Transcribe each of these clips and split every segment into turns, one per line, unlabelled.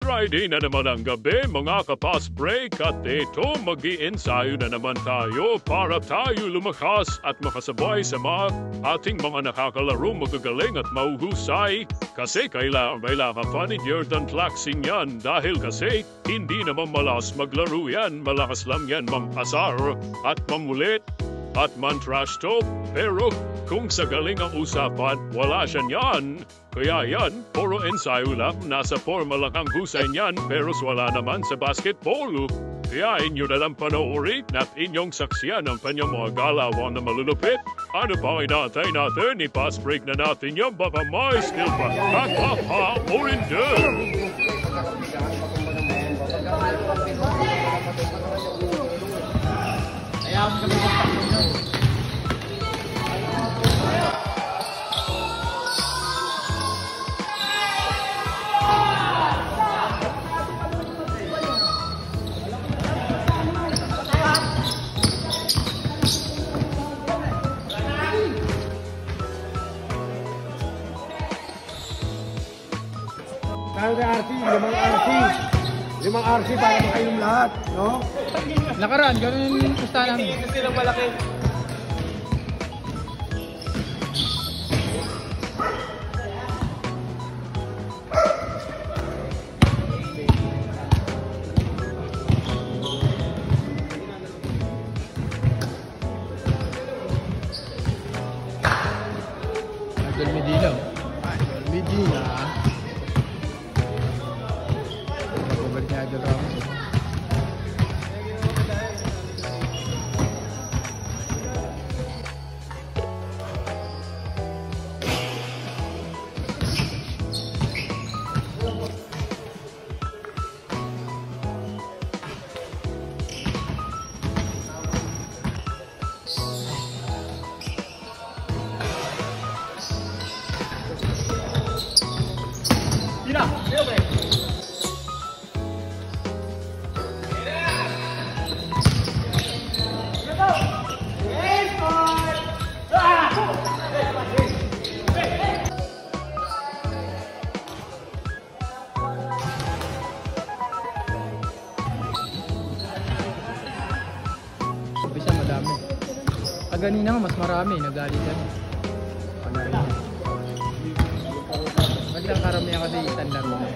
Friday na naman ang gabi mga kapas break at ito mag-i-ensayo na naman tayo para tayo lumakas at makasabay sa ating mga nakakalaro magagaling at mahuhusay kasi kailangan pa ni Jordan Tlaxing yan dahil kasi hindi naman malas maglaro yan, malakas lang yan mampasar at mamulit at man-trash talk pero kung sa galing ang usapan, wala siya niyan. Kaya yan, puro ensayo lang, nasa forma lang ang husay niyan, pero wala naman sa basketball. Kaya inyo na lang panoorin at inyong saksiyan ang kanyang mga galawan na malulupit. Ano pa inatay natin? I-pass break na natin yan, baka may skill pa. O hindi.
Limang RC para makainom lahat, no?
Nakaraan, ganun yung pusta namin.
Hindi silang malaki.
Idol Medina. Idol Medina. Idol Ramos.
Tira, siempre.
Umpisa madami. Ganina nga mas marami, nagalitan. Magandang karamihan kasi itan laro na.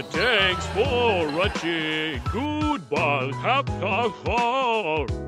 Thanks for watching. Good ball, have fun.